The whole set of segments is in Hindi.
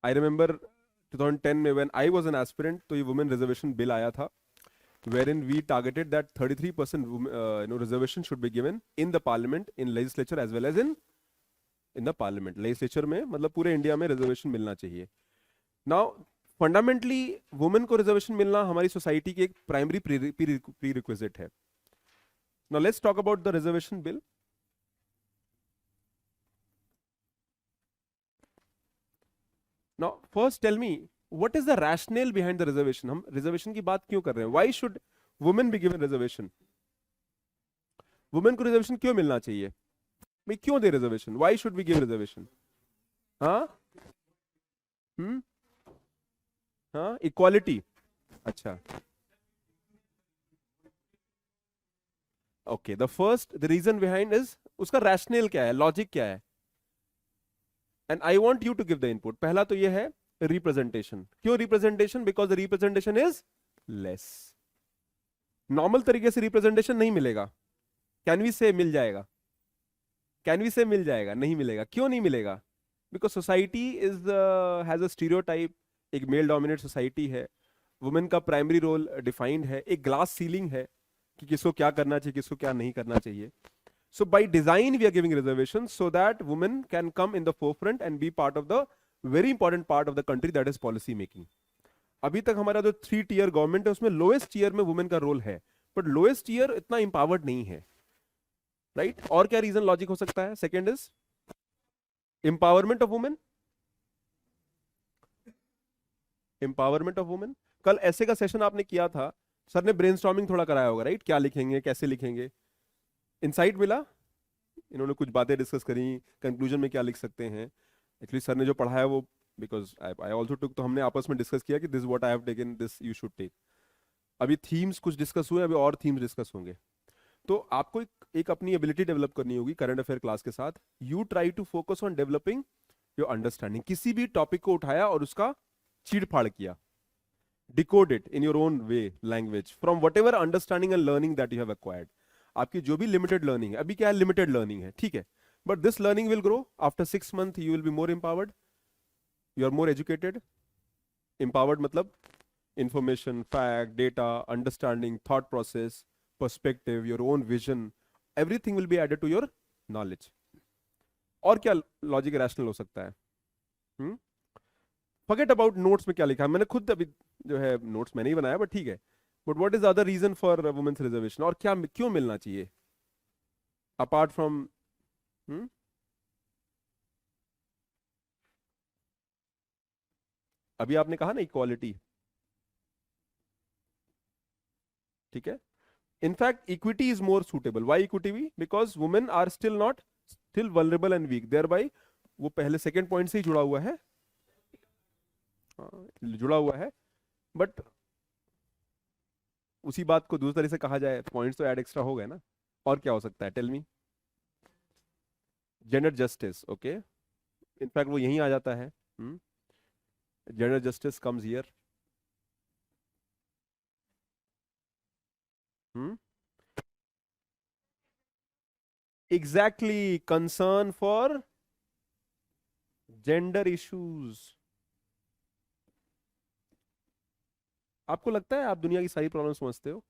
आई रिमेंबर 2010 में when I was an aspirant, तो ये वुमेन रिजर्वेशन बिल आया था, wherein we targeted that 33% reservation should be given in the parliament, in legislature as well as in the parliament. legislature में मतलब पूरे इंडिया में रिजर्वेशन मिलना चाहिए. नाउ फंडामेंटली वुमेन को रिजर्वेशन मिलना हमारी सोसाइटी की एक प्राइमरी प्री रिक्विजिट है. Now let's talk about the reservation bill. Now first tell me what is the rational behind the reservation. हम रिजर्वेशन की बात क्यों कर रहे हैं? Why should women be given reservation? Women को रिजर्वेशन क्यों मिलना चाहिए भाई? क्यों दे reservation? Why should we give reservation? हाँ, हम्म, हाँ, इक्वालिटी. अच्छा, okay. The reason behind is, उसका रैशनल क्या है, लॉजिक क्या है? And I want you to give the input. पहला तो ये है रिप्रेजेंटेशन. क्यों representation? Because the representation is less. Normal तरीके से रिप्रेजेंटेशन नहीं मिलेगा. कैन वी से मिल जाएगा? कैन वी से मिल जाएगा? नहीं मिलेगा. क्यों नहीं मिलेगा? Because society is has a stereotype. एक मेल डोमिनेट सोसाइटी है. वुमेन का प्राइमरी रोल डिफाइंड है. एक ग्लास सीलिंग है कि किसको क्या करना चाहिए, किसको क्या नहीं करना चाहिए. So by design we are giving reservations so that women can come in the forefront and be part of the very important part of the country, that is policy making. अभी तक हमारा जो 3 tier गवर्नमेंट है उसमें लोएस्ट ईयर में वुमेन का रोल है, बट लोएस्ट ईयर इतना इंपावर्ड नहीं है. Right right? और क्या रीजन लॉजिक हो सकता है? Second is empowerment of women. Empowerment of women. कल ऐसे का सेशन आपने किया था, सर ने ब्रेनस्टॉर्मिंग थोड़ा कराया होगा, राइट? क्या लिखेंगे, कैसे लिखेंगे, इनसाइट मिला. इन्होंने कुछ बातें डिस्कस करी, कंक्लूजन में क्या लिख सकते हैं. एक्चुअली सर ने जो पढ़ाया वो, बिकॉज आई आल्सो टुक, तो हमने आपस में डिस्कस किया कि this what I have taken, this you should take. अभी थीम्स कुछ डिस्कस हुए, अभी और थीम्स डिस्कस होंगे. तो आपको एक अपनी एबिलिटी डेवलप करनी होगी करंट अफेयर क्लास के साथ. You try to focus on developing your understanding. किसी भी टॉपिक को उठाया और उसका चीड़ फाड़ किया, decode it in your own way, language, from what ever understanding and learning that you have acquired. आपकी जो भी लिमिटेड लर्निंग है, अभी क्या है, लिमिटेड लर्निंग है, ठीक है, but this learning will grow. After 6 months you will be more empowered, you are more educated. empowered मतलब information, fact, data, understanding, thought process, perspective, your own vision, everything will be added to your knowledge. और क्या लॉजिक रैशनल हो सकता है? फॉरगेट अबाउट नोट्स में क्या लिखा है. मैंने खुद अभी जो है नोट्स मैंने ही बनाया, बट ठीक है. But what is the other reason for women's reservation? और क्या, क्यों मिलना चाहिए अपार्ट फ्रॉम अभी आपने कहा ना इक्वालिटी, ठीक है. In fact equity is more suitable. Why equity? Because women are still vulnerable and weak. Thereby वो पहले सेकेंड पॉइंट से ही जुड़ा हुआ है, जुड़ा हुआ है. बट उसी बात को दूसरी तरह से कहा जाए, पॉइंट्स तो ऐड एक्स्ट्रा हो गए ना. और क्या हो सकता है? Tell me. Gender justice. Okay, in fact वो यहीं आ जाता है. Gender justice comes here. Exactly, concern for gender issues. आपको लगता है आप दुनिया की सारी प्रॉब्लम समझते हो?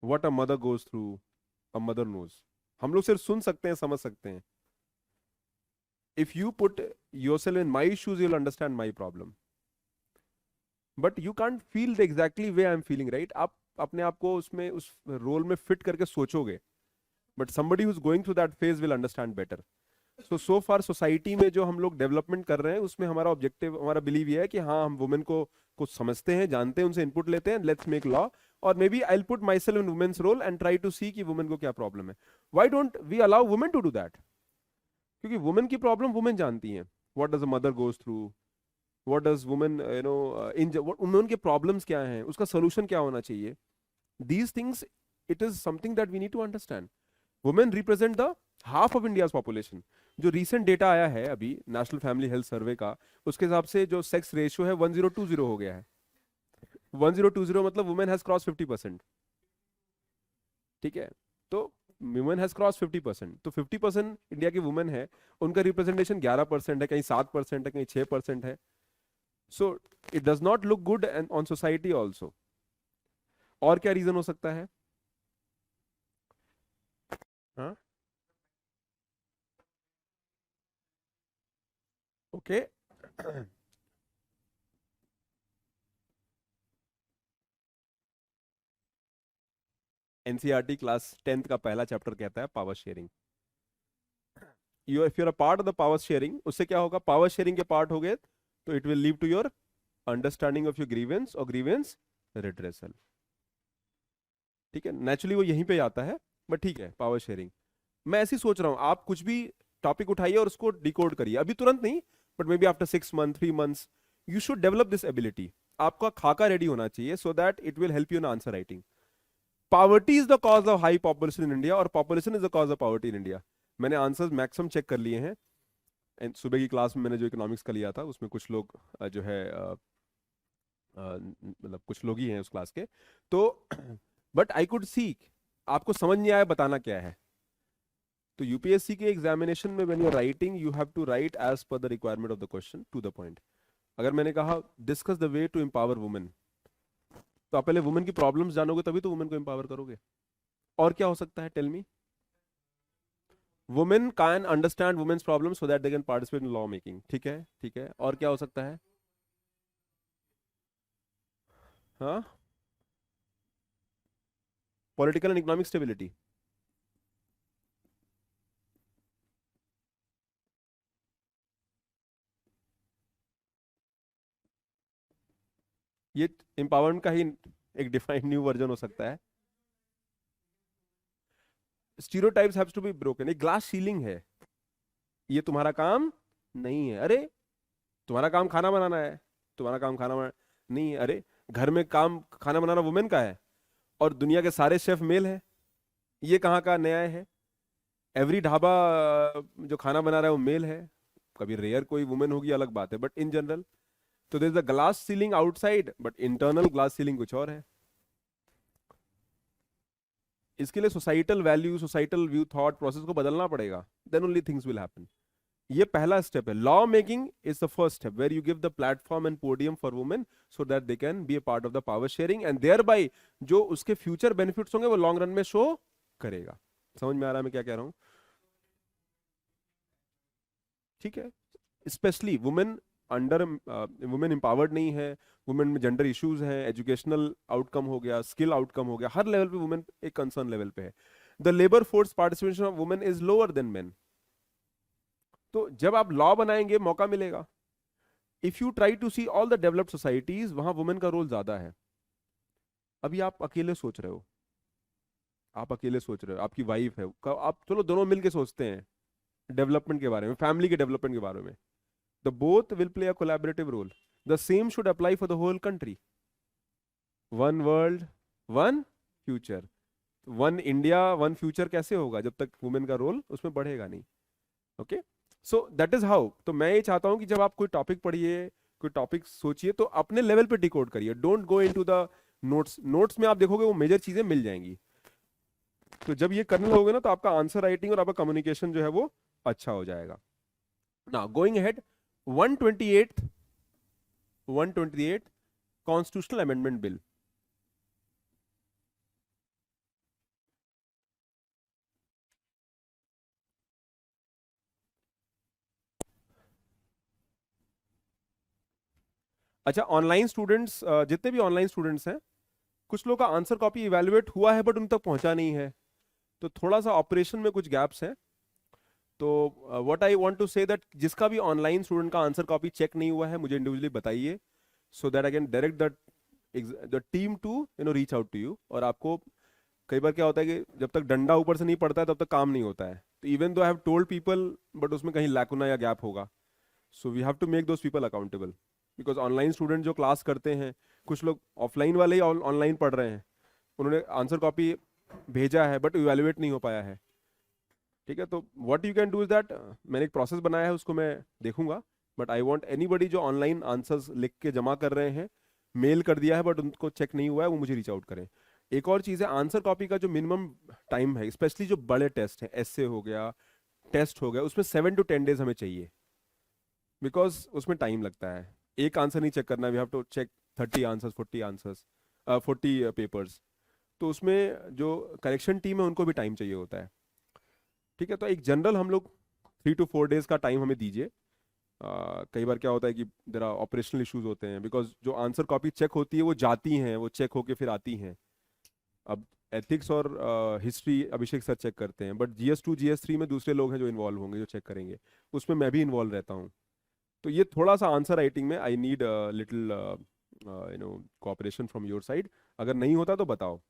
What a mother goes through, a mother knows. हम लोग सिर्फ सुन सकते हैं, समझ सकते हैं. If you put yourself in my shoes, you will understand my problem, but you can't feel the exactly way I am feeling, right? आप अपने आप को उसमें, उस रोल में फिट करके सोचोगे, but somebody who's going through that phase will understand better. so far society में जो हम लोग डेवलपमेंट कर रहे हैं, उसमें हमारा ऑब्जेक्टिव, हमारा बिलीव ये है कि हाँ, हम वुमेन को कुछ समझते हैं, जानते हैं, उनसे इनपुट लेते हैं, लेट्स मेक लॉ. और maybe I will put myself in women's role and try to see कि वुमेन को क्या प्रॉब्लम है. Why don't we allow women to do that? क्योंकि वुमेन की प्रॉब्लम वुमेन जानती हैं. What does a mother goes through, what does women in women के प्रॉब्लम्स क्या हैं, उसका सोल्यूशन क्या होना चाहिए. These things, it is something that we need to understand. Women represent the half of India's population. जो रीसेंट डेटा आया है अभी नेशनल फैमिली हेल्थ सर्वे का, उसके हिसाब से जो सेक्स रेशियो है 1020 हो गया है. 1020 मतलब वुमेन हैज क्रॉस 50%. ठीक है, तो वुमेन हैज क्रॉस 50%, तो 50% इंडिया की वुमेन है, उनका रिप्रेजेंटेशन 11% है, कहीं 7% है, कहीं 6% है. So it does not look good on society also. और क्या रीजन हो सकता है? हाँ, ओके. एनसीईआरटी क्लास 10th का पहला चैप्टर कहता है power sharing. You if you're a part of the power sharing, उससे क्या होगा? पावर शेयरिंग के पार्ट हो गए तो it will lead to your understanding of your grievance और ग्रीवेंस रिड्रेसल. ठीक है, नेचुरली वो यहीं पे आता है, बट ठीक है, पावर शेयरिंग. मैं ऐसी सोच रहा हूँ, आप कुछ भी टॉपिक उठाइए और उसको डिकोड करिए, अभी तुरंत नहीं, but maybe after 6 months 3 months you should develop this ability. आपका खाका रेडी होना चाहिए so that it will help you in answer writing. Poverty is the cause of high population in India और population is the cause of poverty in India. मैंने आंसर्स मैक्सिमम चेक कर लिए हैं. And सुबह की क्लास में मैंने जो इकोनॉमिक्स का लिया था उसमें कुछ लोग जो है मतलब कुछ लोग ही हैं उस क्लास के, तो बट आई कुड सी आपको समझ नहीं आया बताना क्या है. तो यूपीएससी के एग्जामिनेशन में when you are writing you have to write as per the requirement of the question to the point. अगर मैंने कहा discuss the way to empower women, तो आप पहले वुमेन की प्रॉब्लम्स जानोगे तभी तो वुमेन को एम्पावर करोगे. और क्या हो सकता है? Tell me. Women can understand women's problem so that they can participate in law making. ठीक है, ठीक है. और क्या हो सकता है? हाँ, पॉलिटिकल एंड इकोनॉमिक स्टेबिलिटी. ये एम्पावरमेंट का ही एक डिफाइंड न्यू वर्जन हो सकता है. Stereotypes haves to be broken. एक ग्लास सीलिंग है, ये तुम्हारा काम नहीं है. अरे तुम्हारा काम खाना बनाना है, तुम्हारा काम खाना बनाना नहीं है. अरे घर में काम खाना बनाना वुमेन का है और दुनिया के सारे शेफ मेल है. ये कहाँ का न्याय है? एवरी ढाबा जो खाना बना रहा है वो मेल है. कभी रेयर कोई वुमेन होगी अलग बात है, बट इन जनरल तो there is a glass ceiling outside but internal glass ceiling कुछ और है. इसके लिए societal value, societal view, thought process को बदलना पड़ेगा. Then only things will happen. ये पहला स्टेप है. Law making is the first step where you give the platform and podium for women so that they can be a part of the power sharing and there bye जो उसके फ्यूचर बेनिफिट्स होंगे वो लॉन्ग रन में शो करेगा. समझ में आ रहा है मैं क्या कह रहा हूं? ठीक है. Specially women under women empowered नहीं है, वुमेन में जेंडर इश्यूज हैं, एजुकेशनल आउटकम हो गया, स्किल आउटकम हो गया, हर लेवल पे वुमेन एक कंसर्न लेवल पे है. The labour force participation of women is lower than men. तो जब आप लॉ बनाएंगे मौका मिलेगा. If you try to see all the developed societies वहां वुमेन का रोल ज्यादा है. अभी आप अकेले सोच रहे हो, आप अकेले सोच रहे हो, आपकी वाइफ है, आप चलो दोनों मिलके सोचते हैं डेवलपमेंट के बारे में, फैमिली के डेवलपमेंट के बारे में. The both will play a collaborative role. The same should apply for the whole country. One world one future. One India one future कैसे होगा जब तक वुमेन का रोल उसमें बढ़ेगा नहीं. Okay, so that is how. तो मैं ये चाहता हूं कि जब आप कोई टॉपिक पढ़िए, कोई टॉपिक सोचिए, तो अपने लेवल पे डिकोड करिए. Don't go into the notes. Notes में आप देखोगे वो मेजर चीजें मिल जाएंगी. तो जब ये करने लगोगे ना तो आपका आंसर राइटिंग और आपका कम्युनिकेशन जो है वो अच्छा हो जाएगा. Now going ahead, 128 128 constitutional amendment bill. अच्छा, ऑनलाइन स्टूडेंट्स, जितने भी ऑनलाइन स्टूडेंट्स हैं, कुछ लोग का आंसर कॉपी इवेलुएट हुआ है बट उन तक पहुंचा नहीं है, तो थोड़ा सा ऑपरेशन में कुछ गैप्स हैं. तो what I want to say that जिसका भी ऑनलाइन स्टूडेंट का आंसर कॉपी चेक नहीं हुआ है मुझे इंडिविजुअली बताइए, so that I can direct the team to reach out to you. और आपको कई बार क्या होता है कि जब तक डंडा ऊपर से नहीं पड़ता है तब तक काम नहीं होता है. तो even though I have told people but उसमें कहीं लैकुना या गैप होगा. So we have to make those people accountable. Because online student जो क्लास करते हैं, कुछ लोग ऑफलाइन वाले ही ऑनलाइन पढ़ रहे हैं, उन्होंने आंसर कॉपी भेजा है बट इवेलुएट नहीं हो पाया है. ठीक है, तो what you can do is that, मैंने एक प्रोसेस बनाया है उसको मैं देखूंगा. बट आई वांट एनीबडी जो ऑनलाइन आंसर्स लिख के जमा कर रहे हैं, मेल कर दिया है बट उनको चेक नहीं हुआ है, वो मुझे रीच आउट करें. एक और चीज़ है, आंसर कॉपी का जो मिनिमम टाइम है, स्पेशली जो बड़े टेस्ट हैं, एस्से हो गया, टेस्ट हो गया, उसमें 7 to 10 days हमें चाहिए, बिकॉज उसमें टाइम लगता है। एक आंसर नहीं चेक करना, we have to check 30 answers, 40 answers, 40 papers. तो उसमें जो करेक्शन टीम है उनको भी टाइम चाहिए होता है। ठीक है, तो एक जनरल हम लोग 3 to 4 days का टाइम हमें दीजिए। कई बार क्या होता है कि जरा ऑपरेशनल इश्यूज होते हैं, बिकॉज जो आंसर कॉपी चेक होती है वो जाती हैं, वो चेक होके फिर आती हैं। अब एथिक्स और हिस्ट्री अभिषेक सर चेक करते हैं, बट GS2 GS3 में दूसरे लोग हैं जो इन्वॉल्व होंगे, जो चेक करेंगे। उसमें मैं भी इन्वॉल्व रहता हूँ। तो ये थोड़ा सा आंसर राइटिंग में I need little cooperation from your side. अगर नहीं होता तो बताओ,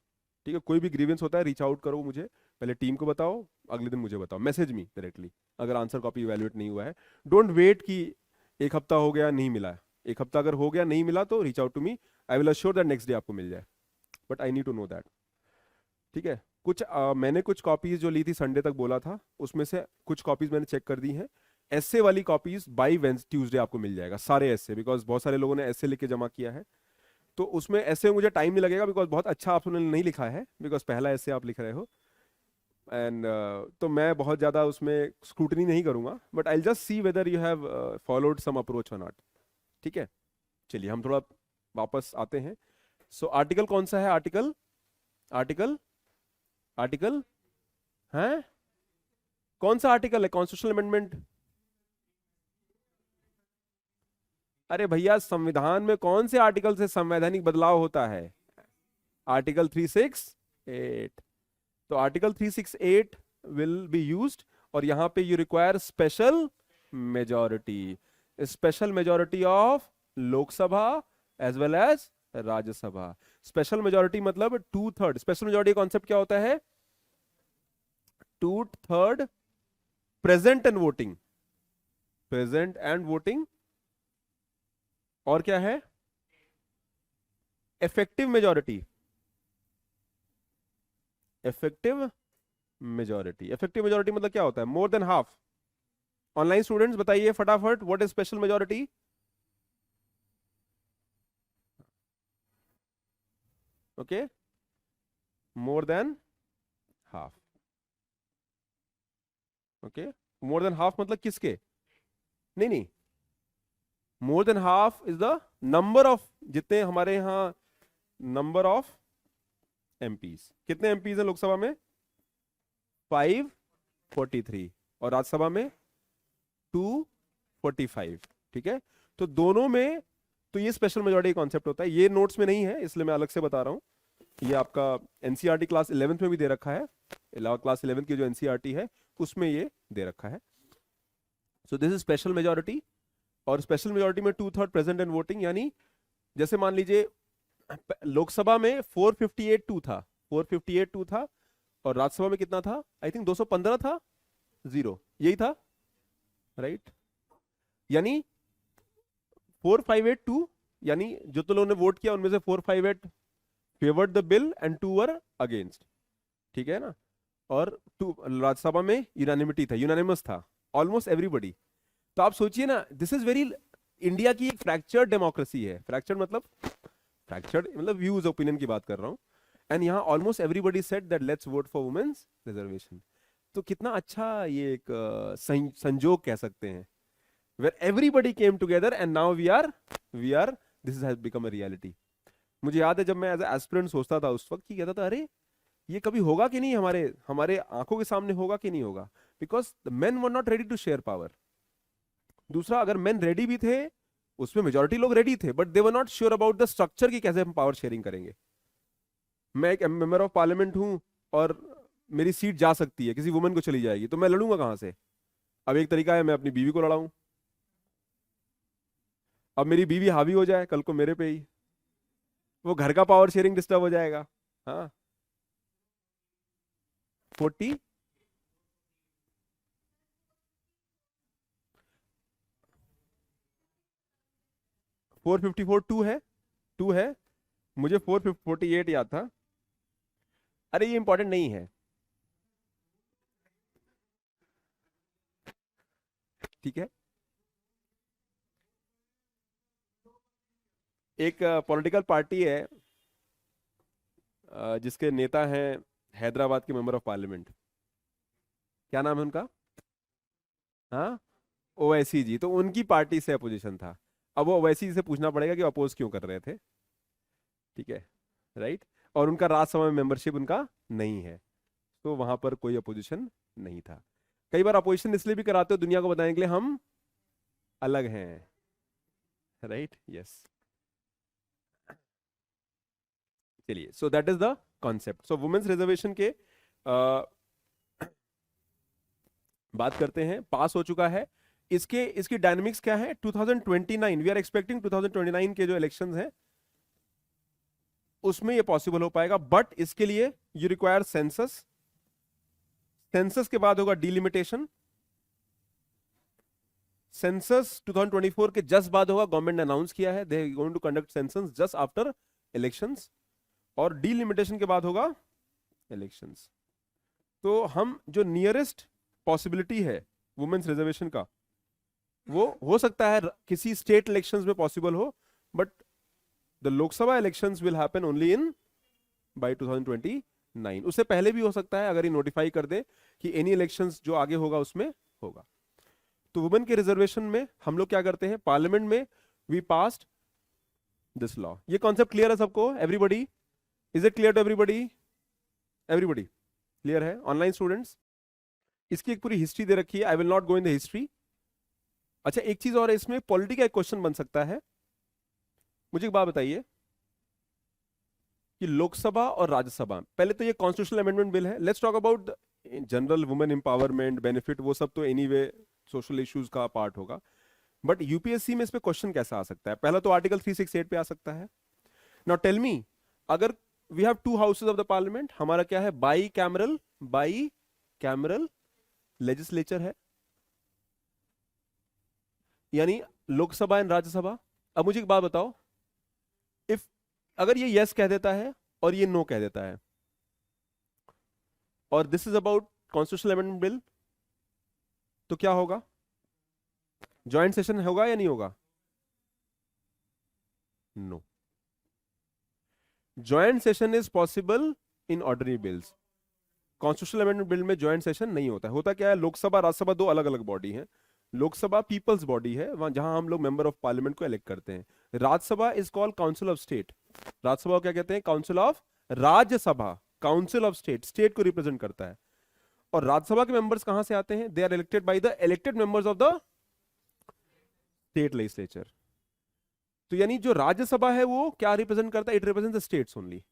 ठीक है? कोई भी ग्रीवेंस होता है रीच आउट करो मुझे, पहले टीम को बताओ, अगले दिन मुझे बताओ, मैसेज मी डायरेक्टली अगर आंसर कॉपी इवैल्यूएट नहीं हुआ है। डोंट वेट कि एक हफ्ता हो गया नहीं मिला है। एक हफ्ता अगर हो गया नहीं मिला तो reach out to me, I will assure that next day आपको मिल जाए, but I need to know that. ठीक है? मैंने कुछ कॉपीज जो ली थी संडे तक बोला था, उसमें से कुछ कॉपीज मैंने चेक कर दी हैं। एस्से वाली कॉपीज बाई ट्यूसडे आपको मिल जाएगा, सारे एस्से, बिकॉज बहुत सारे लोगों ने एस्से लिख के जमा किया है। तो उसमें ऐसे मुझे टाइम नहीं लगेगा, बिकॉज बहुत अच्छा आपने नहीं लिखा है, बिकॉज पहला ऐसे आप लिख रहे हो। एंड तो मैं बहुत ज़्यादा उसमें स्क्रूटनी नहीं करूंगा, but I just see whether you have followed some approach और नॉट। ठीक है, चलिए हम थोड़ा वापस आते हैं। सो आर्टिकल कौन सा है? आर्टिकल आर्टिकल आर्टिकल है, कौन सा आर्टिकल है? Constitutional amendment. अरे भैया, संविधान में कौन से आर्टिकल से संवैधानिक बदलाव होता है? आर्टिकल 368। तो आर्टिकल 368 विल बी यूज्ड, और यहां पे you require special majority, special majority of Lok Sabha as well as Rajya Sabha. Special majority मतलब 2/3। स्पेशल मेजॉरिटी कॉन्सेप्ट क्या होता है? 2/3 present and voting, present and voting. और क्या है? Effective majority, effective majority. Effective majority मतलब क्या होता है? More than half. Online students बताइए फटाफट, what is special majority? Okay, more than half. Okay, more than half मतलब किसके? नहीं नहीं, मोर than half is the number of, जितने हमारे यहां नंबर ऑफ एमपीज, कितने एमपीज हैं लोकसभा में? 543, और राज्यसभा में 245। ठीक है, तो दोनों में तो ये स्पेशल मेजॉरिटी कॉन्सेप्ट होता है। ये नोट्स में नहीं है इसलिए मैं अलग से बता रहा हूं। ये आपका एनसीईआरटी क्लास 11th में भी दे रखा है, क्लास 11th की जो एनसीईआरटी है उसमें ये दे रखा है। So this is special majority. और स्पेशल मेजॉरिटी में 2/3 प्रेजेंट एंड वोटिंग, यानी जैसे मान लीजिए लोकसभा में 458-2 था, 458-2 था, और राज्यसभा में कितना था? आई थिंक 215 था, 0, यही था, राइट? यानी 458-2, यानी जो तो लोगों ने वोट किया उनमें से 458 favoured the bill and 2 were against. ठीक है ना? और 2 राज्यसभा में यूनानिमिटी था, यूनानिमस था, ऑलमोस्ट एवरीबडी। तो आप सोचिए ना, दिस इज वेरी, इंडिया की एक फ्रैक्चर्ड डेमोक्रेसी है। फ्रैक्चर्ड मतलब व्यूज ओपिनियन की बात कर रहा हूं। एंड यहाँ almost everybody said that let's vote for women's reservation. तो कितना अच्छा ये एक संजोग कह सकते हैं, where everybody came together and now we are this has become a reality। मुझे याद है जब मैं एज एस्पिरेंट सोचता था उस वक्त, कि कहता था अरे ये कभी होगा कि नहीं, हमारे हमारे आंखों के सामने होगा कि नहीं होगा, because the men were not ready to share power. दूसरा, अगर मेन रेडी भी थे, उसमें मेजोरिटी लोग रेडी थे, but they were not sure about the structure की कैसे हम पावर शेयरिंग करेंगे। मैं एक मेंबर ऑफ पार्लियामेंट हूं और मेरी सीट जा सकती है, किसी वुमेन को चली जाएगी, तो मैं लड़ूंगा कहां से? अब एक तरीका है मैं अपनी बीवी को लड़ाऊं, अब मेरी बीवी हावी हो जाए कल को मेरे पे ही, वो घर का पावर शेयरिंग डिस्टर्ब हो जाएगा। हाँ, 40, 454 टू है, मुझे 448 याद था। अरे ये इंपॉर्टेंट नहीं है, ठीक है? एक पॉलिटिकल पार्टी है, जिसके नेता हैं हैदराबाद के मेंबर ऑफ पार्लियामेंट, क्या नाम है उनका? हाँ, ओवैसी जी। तो उनकी पार्टी से अपोजिशन था। अब वो ओवैसी जी से पूछना पड़ेगा कि अपोज क्यों कर रहे थे। ठीक है, राइट। और उनका राज्यसभा में मेंबरशिप उनका नहीं है, तो वहां पर कोई अपोजिशन नहीं था। कई बार अपोजिशन इसलिए भी कराते हो दुनिया को बताने के लिए हम अलग हैं, राइट। यस, चलिए, so that is the concept. So women's reservation के बात करते हैं, पास हो चुका है। इसकी डायनेमिक्स क्या है? 2029 वी आर एक्सपेक्टिंग 2029 के जो इलेक्शंस हैं उसमें ये पॉसिबल हो पाएगा, बट इसके लिए यू रिक्वायर सेंसस। सेंसस के बाद होगा डिलिमिटेशन। सेंसस 2024 के जस्ट बाद होगा, गवर्नमेंट ने अनाउंस किया है they going to conduct census just after elections. और डिलिमिटेशन के बाद होगा इलेक्शंस। तो हम जो नियरेस्ट पॉसिबिलिटी है वुमेन्स रिजर्वेशन का, वो हो सकता है किसी स्टेट इलेक्शंस में पॉसिबल हो, but the Lok Sabha elections will happen only in by 2029। उससे पहले भी हो सकता है अगर ये नोटिफाई कर दे कि एनी इलेक्शंस जो आगे होगा उसमें होगा। तो वुमेन के रिजर्वेशन में हम लोग क्या करते हैं, पार्लियामेंट में वी पास्ड दिस लॉ। ये कॉन्सेप्ट क्लियर है सबको? Everybody, is it clear to everybody? Everybody clear है? ऑनलाइन स्टूडेंट्स, इसकी एक पूरी हिस्ट्री दे रखी है, I will not go in the history. अच्छा, एक चीज और है इसमें, पॉलिटी का एक क्वेश्चन बन सकता है। मुझे एक बात बताइए कि लोकसभा और राज्यसभा, पहले तो ये कॉन्स्टिट्यूशनल अमेंडमेंट बिल है, let's talk about general women empowerment benefit, वो सब तो एनीवे सोशल इश्यूज का पार्ट होगा। बट यूपीएससी में इस पे क्वेश्चन कैसा आ सकता है? पहला तो आर्टिकल 368 पे आ सकता है। नाउ टेल मी, अगर we have two houses of the parliament, हमारा क्या है, बाई कैमरल लेजिस्लेचर है, यानी लोकसभा एंड राज्यसभा। अब मुझे एक बात बताओ, इफ अगर ये यस कह देता है और ये नो कह देता है, और this is about constitutional amendment bill, तो क्या होगा? ज्वाइंट सेशन होगा या नहीं होगा? No, joint session is possible in ordinary bills. Constitutional amendment bill में ज्वाइंट सेशन नहीं होता है। होता क्या है, लोकसभा राज्यसभा दो अलग अलग बॉडी हैं। लोकसभा पीपल्स बॉडी है, वहां जहां हम लोग मेंबर ऑफ पार्लियामेंट को इलेक्ट करते हैं। Rajya Sabha is called council of state. Rajya Sabha को क्या कहते हैं? Council of Rajya Sabha, council of state, state को रिप्रेजेंट करता है। और राज्यसभा के मेंबर्स कहां से आते हैं? They are elected by the elected members of the state legislature. तो यानी जो राज्यसभा है वो क्या रिप्रेजेंट करता है? It represent the states only.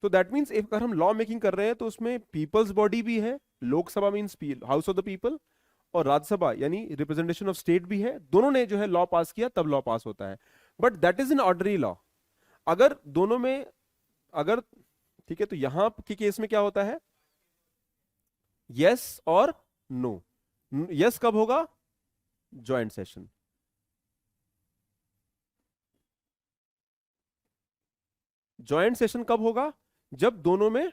तो दैट मींस अगर हम लॉ मेकिंग कर रहे हैं तो उसमें पीपल्स बॉडी भी है, Lok Sabha means house of the people, और राज्यसभा यानी रिप्रेजेंटेशन ऑफ स्टेट भी है। दोनों ने जो है लॉ पास किया तब लॉ पास होता है, but that is in ordinary law. अगर दोनों में, अगर ठीक है, तो यहां के केस में क्या होता है, यस और नो। यस कब होगा? Joint session. ज्वाइंट सेशन कब होगा? जब दोनों में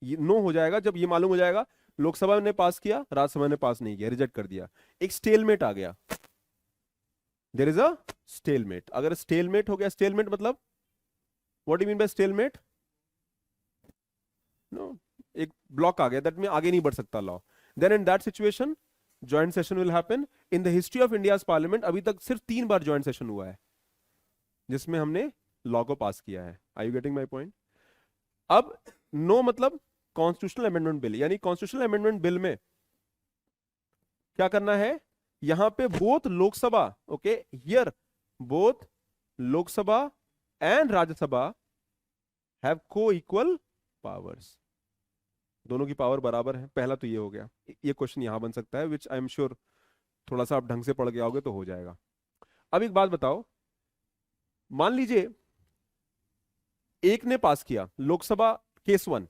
नो हो जाएगा, जब ये मालूम हो जाएगा लोकसभा ने पास किया, राज्यसभा ने पास नहीं किया, रिजेक्ट कर दिया, एक स्टेलमेट आ गया। There is a stalemate. अगर स्टेलमेट हो गया, स्टेलमेट मतलब what do mean by stalemate? No, एक ब्लॉक आ गया, दैट में आगे नहीं बढ़ सकता law. Then in that situation joint session will happen. In the history of India's parliament अभी तक सिर्फ 3 बार ज्वाइंट सेशन हुआ है जिसमें हमने लॉ को पास किया है। Are you getting my point? अब नो मतलब कॉन्स्टिट्यूशनल अमेंडमेंट बिल, यानी कॉन्स्टिट्यूशनल अमेंडमेंट बिल में क्या करना है, यहां पे both Lok Sabha, okay here both Lok Sabha and Rajya Sabha have को इक्वल पावर्स। दोनों की पावर बराबर है। पहला तो ये हो गया। ये क्वेश्चन यहां बन सकता है, विच आई एम श्योर थोड़ा सा आप ढंग से पढ़ के आओगे तो हो जाएगा। अब एक बात बताओ, मान लीजिए एक ने पास किया, Lok Sabha case 1,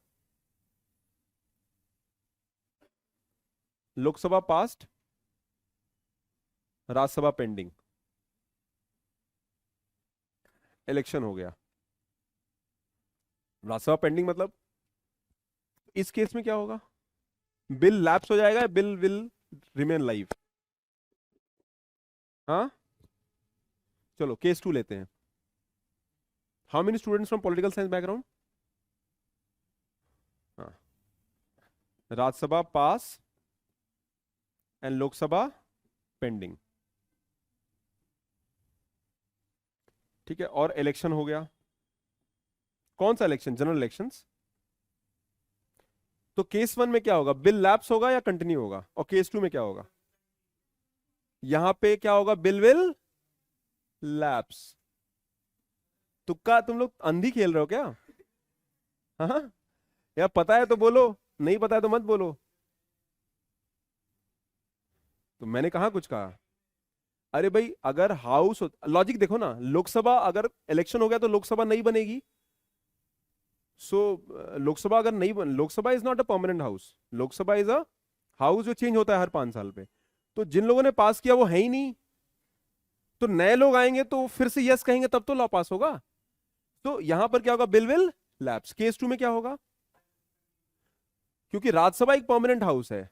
Lok Sabha past, Rajya Sabha pending, election हो गया। राज्यसभा पेंडिंग मतलब इस केस में क्या होगा? बिल लैप्स हो जाएगा, बिल विल रिमेन लाइव। हाँ, चलो केस 2 लेते हैं। How many students from political science background? Rajya Sabha pass and Lok Sabha pending. ठीक है, और इलेक्शन हो गया। कौन सा इलेक्शन? General elections. तो केस 1 में क्या होगा? बिल लैप्स होगा या कंटिन्यू होगा? और केस 2 में क्या होगा? यहां पे क्या होगा? Bill will lapse. तुक्का तुम लोग अंधी खेल रहे हो क्या? हाँ, या पता है तो बोलो, नहीं पता है तो मत बोलो। तो मैंने कहा कुछ कहा? अरे भाई, अगर हाउस, लॉजिक देखो ना, लोकसभा अगर इलेक्शन हो गया तो लोकसभा नहीं बनेगी। सो लोकसभा अगर नहीं बन, Lok Sabha is not a permanent house. Lok Sabha is a house जो चेंज होता है हर 5 साल पे। तो जिन लोगों ने पास किया वो है ही नहीं, तो नए लोग आएंगे तो फिर से यस कहेंगे तब तो लॉ पास होगा। तो यहां पर क्या होगा? Bill will lapse. केस 2 में क्या होगा? क्योंकि राज्यसभा एक परमानेंट हाउस है,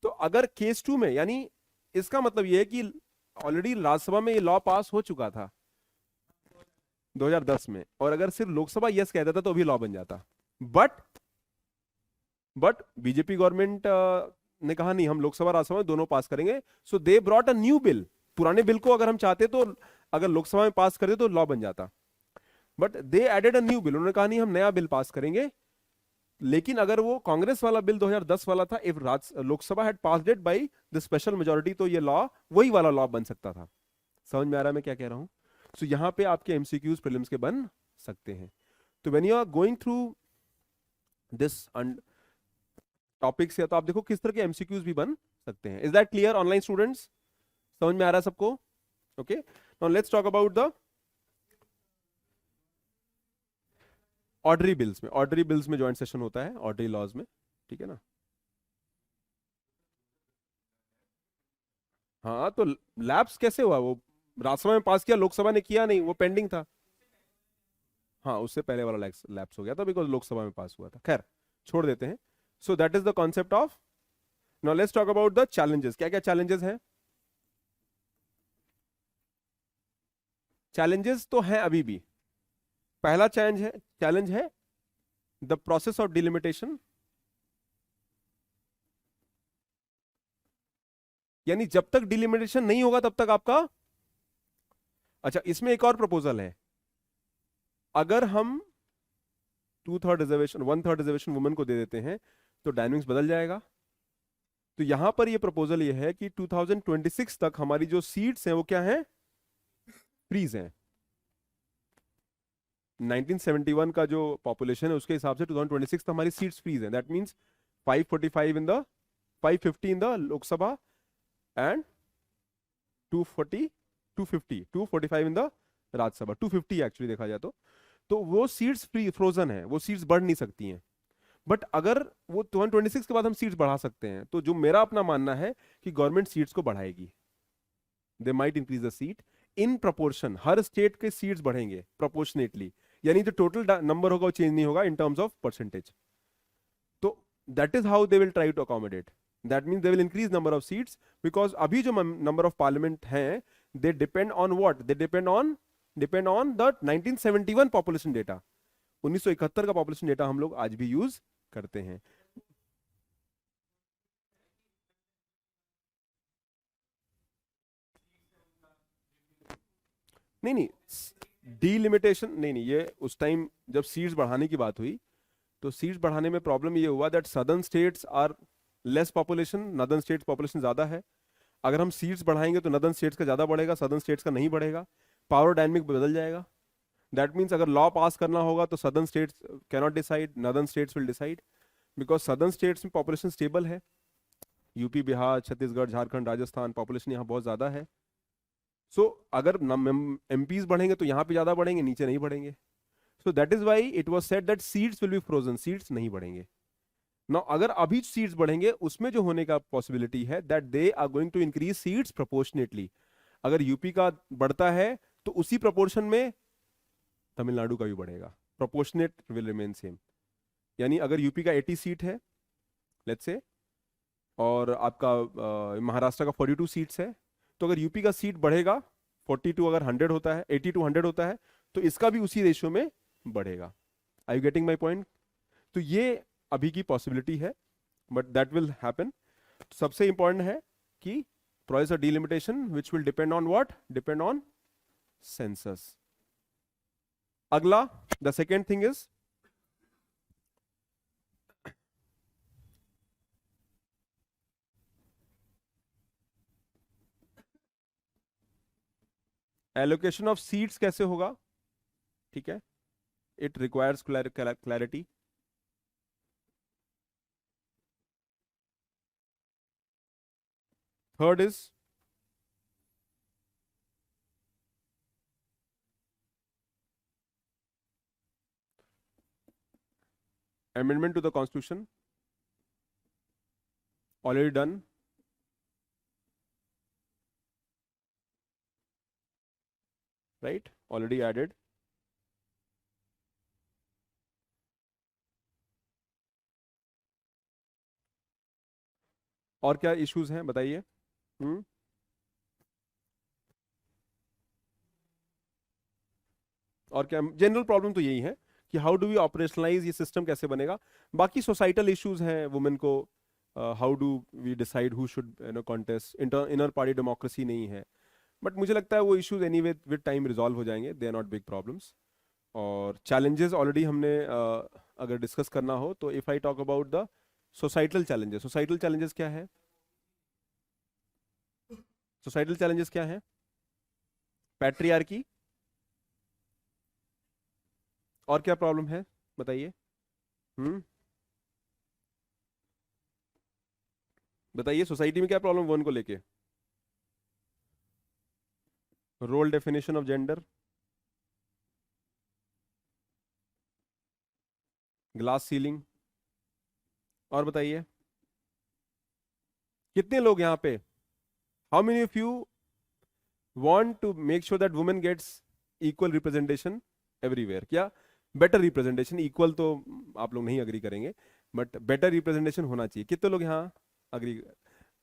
तो अगर केस 2 में, यानी इसका मतलब यह है कि ऑलरेडी राज्यसभा में ये लॉ पास हो चुका था 2010 में, और अगर सिर्फ लोकसभा यस कह देता तो अभी लॉ बन जाता। बट बीजेपी गवर्नमेंट ने कहा नहीं, हम लोकसभा राज्यसभा में दोनों पास करेंगे। So they brought a new bill. पुराने बिल को अगर हम चाहते तो अगर लोकसभा में पास करते तो लॉ बन जाता, but they added a new bill. उन्होंने कहा नहीं, हम नया बिल पास करेंगे। लेकिन अगर वो कांग्रेस वाला बिल 2010 वाला था, if Lok Sabha had passed it by the special majority, तो ये लॉ वही वाला लॉ बन सकता था। समझ में आ रहा है मैं क्या कह रहा हूं? सो यहां पे आपके एमसीक्यूज प्रीलिम्स के बन सकते हैं। तो when you are going through this topics, या तो आप देखो किस तरह के एमसीक्यूज भी बन सकते हैं। Is that clear online students? समझ में आ रहा है सबको? Okay, now let's talk about the ऑर्डरी बिल्स में। ऑर्डरी बिल्स में ज्वाइंट सेशन होता है, ऑर्डरी लॉज में, ठीक है ना? हाँ, तो लैप्स कैसे हुआ? वो राज्यसभा में पास किया, लोकसभा ने किया नहीं, वो पेंडिंग था। हाँ, उससे पहले वाला लैप्स हो गया था बिकॉज लोकसभा में पास हुआ था। खैर, छोड़ देते हैं। सो that is the concept of. Now let's talk about the challenges. क्या क्या चैलेंजेस हैं? चैलेंजेस तो हैं अभी भी। पहला चैलेंज है द प्रोसेस ऑफ डिलिमिटेशन, यानी जब तक डिलिमिटेशन नहीं होगा तब तक आपका। अच्छा, इसमें एक और प्रपोजल है। अगर हम 2/3 रिजर्वेशन, 1/3 रिजर्वेशन वुमेन को दे देते हैं तो डायनामिक्स बदल जाएगा। तो यहां पर ये प्रपोजल ये है कि 2026 तक हमारी जो सीट्स हैं वो क्या हैं? फ्रीज हैं। 1971 का जो पॉपुलेशन है उसके हिसाब से 2026 तक हमारी सीट्स फ्रीज हैं। That means 545 in the 550 in the Lok Sabha and 240 245 in the Rajya Sabha. 250 actually देखा जाए तो वो सीट्स फ्रोजन है, वो सीट्स बढ़ नहीं सकती हैं। बट अगर वो 2026 के बाद हम सीट्स बढ़ा सकते हैं, तो जो मेरा अपना मानना है कि गवर्नमेंट सीट्स को बढ़ाएगी। They might increase the seat in proportion. हर स्टेट के सीट्स बढ़ेंगे प्रोपोर्शनेटली, यानी जो टोटल नंबर होगा वो चेंज नहीं होगा इन टर्म्स ऑफ परसेंटेज। तो that is how they will try to accommodate. That means they will increase number of seats, because अभी जो नंबर ऑफ पार्लियामेंट हैं, they depend on what? They depend on the 1971 population data. 1971 का पॉपुलेशन डेटा हम लोग आज भी यूज करते हैं। नहीं नहीं, डीलिमिटेशन नहीं नहीं, ये उस टाइम जब सीट्स बढ़ाने की बात हुई तो सीट्स बढ़ाने में प्रॉब्लम ये हुआ that southern states are less population, northern states population ज्यादा है। अगर हम सीट्स बढ़ाएंगे तो नदर्न स्टेट्स का ज्यादा बढ़ेगा, सदर्न स्टेट्स का नहीं बढ़ेगा। पावर डायनेमिक बदल जाएगा। दैट मीन्स अगर लॉ पास करना होगा तो southern states cannot decide, northern states will decide, because southern states में पॉपुलेशन स्टेबल है। यूपी, बिहार, छत्तीसगढ़, झारखंड, राजस्थान, पॉपुलेशन यहाँ बहुत ज्यादा है। सो अगर एमपीज बढ़ेंगे तो यहाँ पे ज्यादा बढ़ेंगे, नीचे नहीं बढ़ेंगे। सो that is why it was said that seats will be frozen, seats नहीं बढ़ेंगे। नाउ अगर अभी सीट्स बढ़ेंगे उसमें जो होने का पॉसिबिलिटी है that they are going to increase seats proportionately. अगर यूपी का बढ़ता है तो उसी प्रोपोर्शन में तमिलनाडु का भी बढ़ेगा। Proportionate will remain same. यानी अगर यूपी का 80 सीट है लेट्स से, और आपका महाराष्ट्र का 42 सीट्स है, तो अगर यूपी का सीट बढ़ेगा 42 अगर 100 होता है, 80 to 100 होता है, तो इसका भी उसी रेशियो में बढ़ेगा। Are you getting my point? तो ये अभी की पॉसिबिलिटी है बट दैट विल हैपन। सबसे इंपॉर्टेंट है कि process of delimitation which will depend on what, depend on census. अगला, the second thing is allocation of seats कैसे होगा, ठीक है, it requires clarity. Third is amendment to the constitution, already done, right, already added। और क्या इश्यूज हैं बताइए। और क्या जनरल प्रॉब्लम तो यही है कि हाउ डू वी ऑपरेशनलाइज, ये सिस्टम कैसे बनेगा। बाकी सोसाइटल इश्यूज हैं वुमेन को, how do we decide who should contest, inner party democracy नहीं है। बट मुझे लगता है वो issues anyway with time resolve हो जाएंगे, they are not big problems. और चैलेंजेस ऑलरेडी हमने अगर डिस्कस करना हो तो if I talk about the societal challenges, societal challenges क्या है, सोसाइटल चैलेंजेस क्या है, पैट्रियार्की, और क्या प्रॉब्लम है बताइए। हम्म, बताइए सोसाइटी में क्या प्रॉब्लम वन को लेके। Role definition of gender, glass ceiling, और बताइए कितने लोग यहाँ पे, how many of you want to make sure that women gets equal representation everywhere. क्या बेटर रिप्रेजेंटेशन, इक्वल तो आप लोग नहीं अग्री करेंगे, बट बेटर रिप्रेजेंटेशन होना चाहिए। कितने लोग यहाँ अग्री,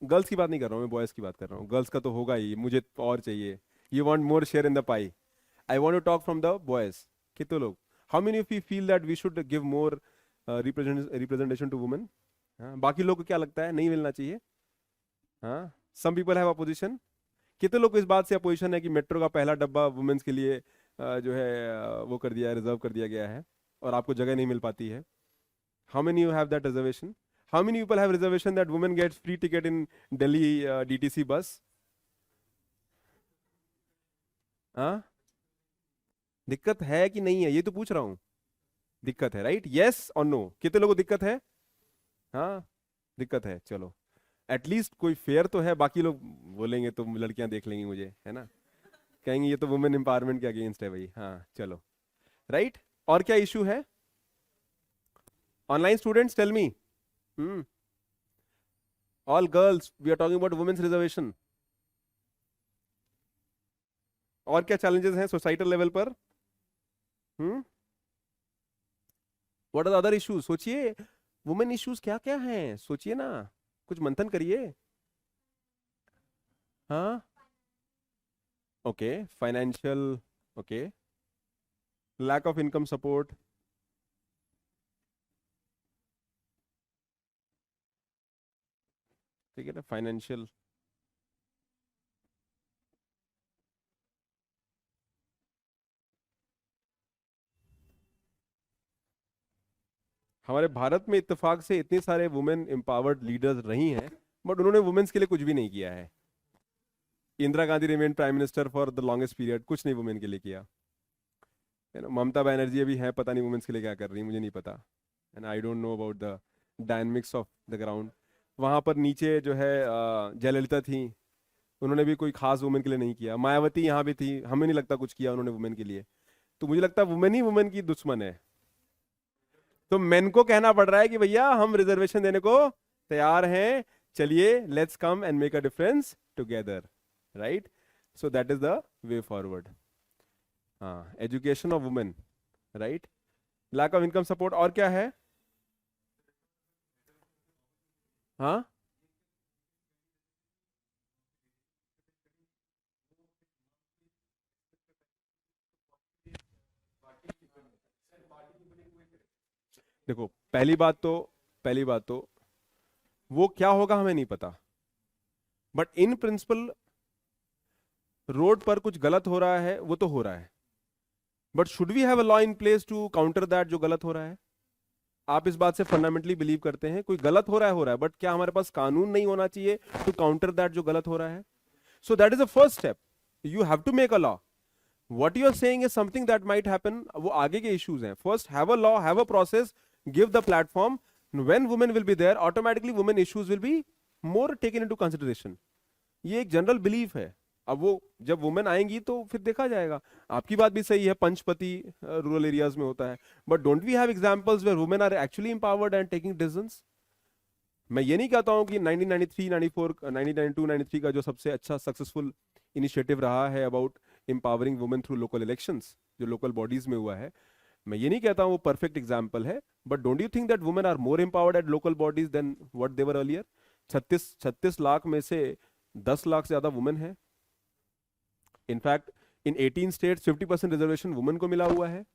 गर्ल्स की बात नहीं कर रहा हूँ मैं, बॉयज की बात कर रहा हूँ। गर्ल्स का तो होगा ही, मुझे और चाहिए, you want more share in the pie. I want to talk from the boys. कितने लोग, how many of you feel that we should give more representation to women. बाकी लोग को क्या लगता है, नहीं मिलना चाहिए। हाँ, सम पीपल हैव अपोजिशन। कितने लोग को इस बात से अपोजिशन है कि मेट्रो का पहला डब्बा वुमेन्स के लिए जो है वो कर दिया है, रिजर्व कर दिया गया है, और आपको जगह नहीं मिल पाती है। How many you have that reservation, how many people have reservation that women gets free ticket in Delhi DTC bus. हाँ, दिक्कत है कि नहीं है, ये तो पूछ रहा हूँ। दिक्कत है, राइट, यस और नो, कितने लोगों को दिक्कत है। हाँ, दिक्कत है, चलो एटलीस्ट कोई फेयर तो है। बाकी लोग बोलेंगे तो लड़कियां देख लेंगी मुझे, है ना, कहेंगे ये तो वुमेन एम्पावरमेंट के अगेंस्ट है भाई। हाँ चलो, राइट। और क्या इशू है, online students tell me. Hmm, all girls, we are talking about women's reservation. और क्या चैलेंजेस हैं सोसाइटल लेवल पर। Hmm, what are the other issues, सोचिए, वुमेन इश्यूज क्या क्या हैं, सोचिए ना, कुछ मंथन करिए। हाँ, okay, financial, okay, lack of income support, ठीक है ना, फाइनेंशियल। हमारे भारत में इत्तेफाक से इतने सारे वुमेन एम्पावर्ड लीडर्स रही हैं, बट उन्होंने वुमेन्स के लिए कुछ भी नहीं किया है। Indira Gandhi remain prime minister for the longest period, कुछ नहीं वुमेन के लिए किया, है ना। ममता बनर्जी अभी है, पता नहीं वुमेन्स के लिए क्या कर रही है, मुझे नहीं पता, and I don't know about the dynamics of the ground. वहां पर नीचे जो है जयललिता थी, उन्होंने भी कोई खास वुमेन के लिए नहीं किया। मायावती यहाँ भी थी, हमें नहीं लगता कुछ किया उन्होंने वुमेन के लिए। तो मुझे लगता है वुमेन ही वुमेन की दुश्मन है। तो मेन को कहना पड़ रहा है कि भैया हम रिजर्वेशन देने को तैयार हैं, चलिए let's come and make a difference together, right. So that is the way forward. हाँ, education of women, right, lack of income support, और क्या है। हाँ, देखो पहली बात तो, पहली बात तो वो क्या होगा हमें नहीं पता, बट इन प्रिंसिपल रोड पर कुछ गलत हो रहा है, वो तो हो रहा है, but should we have a law in place to counter that जो गलत हो रहा है? आप इस बात से फंडामेंटली बिलीव करते हैं कोई गलत हो रहा है, बट क्या हमारे पास कानून नहीं होना चाहिए टू काउंटर दैट जो गलत हो रहा है? So that is the first step, you have to make a law. What you are saying is something that might happen, वो आगे के issues हैं. First, have a law, have a process, give the platform. When women will be there, automatically women issues will be more taken into consideration. ये एक जनरल बिलीफ है. अब वो जब वुमेन आएंगी तो फिर देखा जाएगा. आपकी बात भी सही है, पंचपति रूरल एरियाज में होता है, but don't we have examples where women are actually empowered and taking decisions? मैं ये नहीं कहता हूं कि 1993, 94, 1992, 93 का जो सबसे अच्छा सक्सेसफुल इनिशिएटिव रहा है about empowering women through local elections, जो लोकल बॉडीज में हुआ है, मैं ये नहीं कहता हूं वो परफेक्ट एग्जांपल है, but don't you think that women are more empowered at local bodies then what they were earlier? 36 lakh में से 10 लाख से ज्यादा वुमेन है. In fact in 18 states 50% reservation women को मिला हुआ है.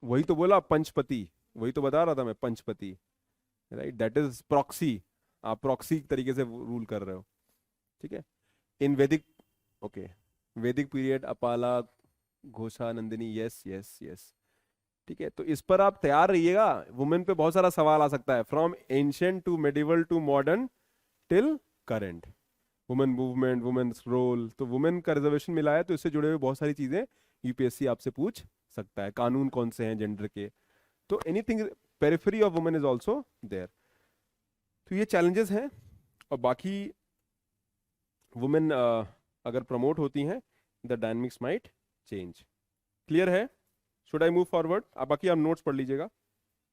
वही तो बोला पंचपति, वही तो बता रहा था मैं, पंचपति, राइट? That is proxy. आप प्रॉक्सी तरीके से रूल कर रहे हो, ठीक है? इन वैदिक, ओके, वैदिक पीरियड, अपाला, घोषा, नंदिनी, यस यस यस, ठीक है. तो इस पर आप तैयार रहिएगा, वुमेन पे बहुत सारा सवाल आ सकता है, from ancient to medieval to modern till current. Women movement, women's role, तो वुमेन का रिजर्वेशन मिला है तो इससे जुड़े हुए बहुत सारी चीजें यूपीएससी आपसे पूछ सकता है. कानून कौन से हैं जेंडर के, तो anything periphery of women is also there. तो ये चैलेंजेस हैं. और बाकी वुमेन अगर प्रमोट होती हैं, the dynamics might change. Clear है? Should I move forward? अब बाकी आप नोट्स पढ़ लीजिएगा.